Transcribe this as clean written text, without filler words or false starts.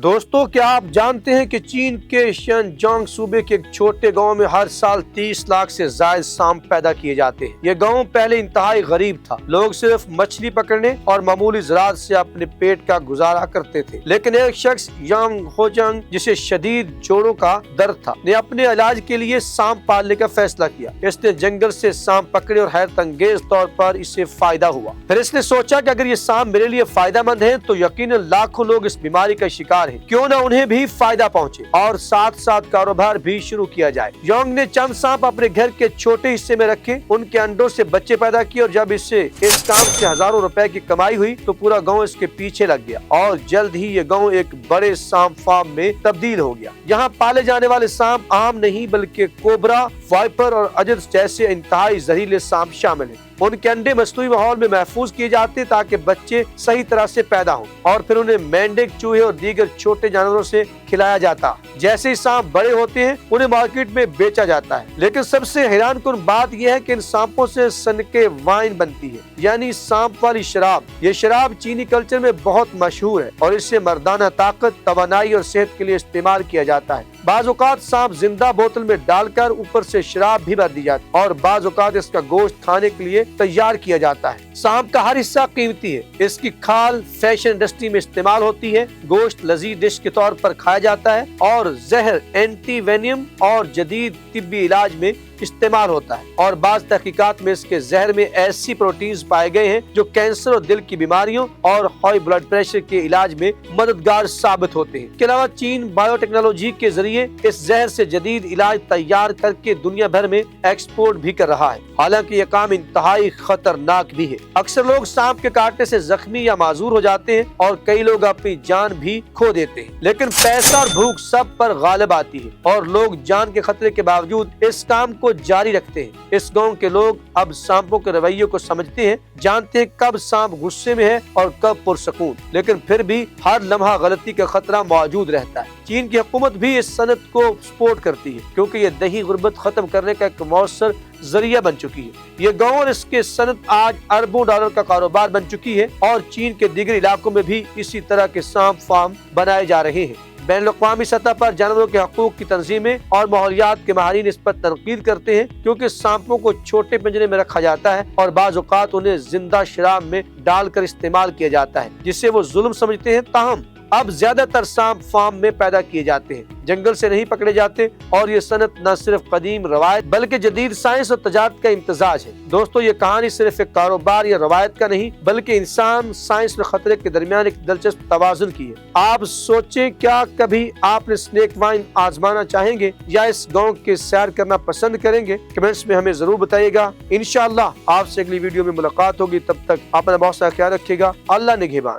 दोस्तों, क्या आप जानते हैं कि चीन के शिनजियांग सूबे के एक छोटे गांव में हर साल 30 लाख से ज्यादा सांप पैदा किए जाते हैं। ये गांव पहले इंतहाई गरीब था। लोग सिर्फ मछली पकड़ने और मामूली ज़राअत से अपने पेट का गुजारा करते थे। लेकिन एक शख्स यांग होजंग, जिसे शदीद जोड़ों का दर्द था, ने अपने इलाज के लिए सांप पालने का फैसला किया। इसने जंगल से सांप पकड़े और हैरत अंगेज तौर पर इससे फायदा हुआ। फिर इसने सोचा कि अगर ये सांप मेरे लिए फायदा मंद है तो यकीनन लाखों लोग इस बीमारी का शिकार है, क्यों न उन्हें भी फायदा पहुंचे और साथ साथ कारोबार भी शुरू किया जाए। यांग ने चंद सांप अपने घर के छोटे हिस्से में रखे, उनके अंडों से बच्चे पैदा किए और जब इससे इस काम से हजारों रुपए की कमाई हुई तो पूरा गांव इसके पीछे लग गया और जल्द ही ये गांव एक बड़े सांप फार्म में तब्दील हो गया। यहाँ पाले जाने वाले सांप आम नहीं बल्कि कोबरा, वाइपर और अजद जैसे इंतहाई जहरीले सांप शामिल हैं। उनके अंडे मसनूई माहौल में महफूज किए जाते ताकि बच्चे सही तरह से पैदा हों और फिर उन्हें मेंढक, चूहे और दीगर छोटे जानवरों से खिलाया जाता। जैसे ही सांप बड़े होते हैं उन्हें मार्केट में बेचा जाता है। लेकिन सबसे हैरानकुन बात यह है कि इन सांपों से सनके वाइन बनती है, यानी सांप वाली शराब। ये शराब चीनी कल्चर में बहुत मशहूर है और इससे मर्दाना ताकत, तवानाई और सेहत के लिए इस्तेमाल किया जाता है। बाज़ औक़ात सांप जिंदा बोतल में डालकर ऊपर से शराब भी भर दी जाती है और बाज़ औक़ात इसका गोश्त खाने के लिए तैयार किया जाता है। सांप का हर हिस्सा कीमती है। इसकी खाल फैशन इंडस्ट्री में इस्तेमाल होती है, गोश्त लजीज डिश के तौर पर खाया जाता है और जहर, एंटी वेनियम और जदीद तिब्बी इलाज में इस्तेमाल होता है। और बाज़ तहकीकात में इसके जहर में ऐसी प्रोटीन्स पाए गए हैं जो कैंसर और दिल की बीमारियों और हाई ब्लड प्रेशर के इलाज में मददगार साबित होते हैं। इसके अलावा चीन बायोटेक्नोलॉजी के जरिए इस जहर से जदीद इलाज तैयार करके दुनिया भर में एक्सपोर्ट भी कर रहा है। हालांकि ये काम इंतहाई खतरनाक भी है। अक्सर लोग सांप के काटने से जख्मी या माजूर हो जाते हैं और कई लोग अपनी जान भी खो देते हैं। लेकिन पैसा और भूख सब पर गालिब आती है और लोग जान के खतरे के बावजूद इस काम को जारी रखते हैं। इस गांव के लोग अब सांपों के रवैये को समझते हैं, जानते हैं कब सांप गुस्से में है और कब पुरसकून, लेकिन फिर भी हर लम्हा गलती का खतरा मौजूद रहता है। चीन की हुकूमत भी इस सनत को सपोर्ट करती है क्योंकि ये दही गुर्बत खत्म करने का एक मौसर जरिया बन चुकी है। ये गांव और इसके सनत आज अरबों डॉलर का कारोबार बन चुकी है और चीन के दीगर इलाकों में भी इसी तरह के सांप फार्म बनाए जा रहे हैं। बैनुल-अक़वामी सतह पर जानवरों के हकूक की तंजीमें और माहौलियात के माहिरीन इस पर तनकीद करते हैं क्योंकि सांपों को छोटे पिंजरे में रखा जाता है और बाज़ औक़ात उन्हें जिंदा शराब में डालकर इस्तेमाल किया जाता है, जिससे वो जुल्म समझते हैं। ताहम अब ज्यादातर सांप फार्म में पैदा किए जाते हैं, जंगल से नहीं पकड़े जाते और ये सनत न सिर्फ कदीम रवायत बल्कि जदीद साइंस और तजारत का इम्तजाज है। दोस्तों, ये कहानी सिर्फ एक कारोबार या रवायत का नहीं बल्कि इंसान, साइंस और खतरे के दरमियान एक दिलचस्प तवाज़ुन की है। आप सोचें, क्या कभी आपने स्नेक वाइन आजमाना चाहेंगे या इस गाँव के सैर करना पसंद करेंगे? कमेंट्स में हमें जरूर बताइएगा। इंशाअल्लाह आपसे अगली वीडियो में मुलाकात होगी। तब तक अपना बहुत सारा ख्याल रखिएगा। अल्लाह निगहबान।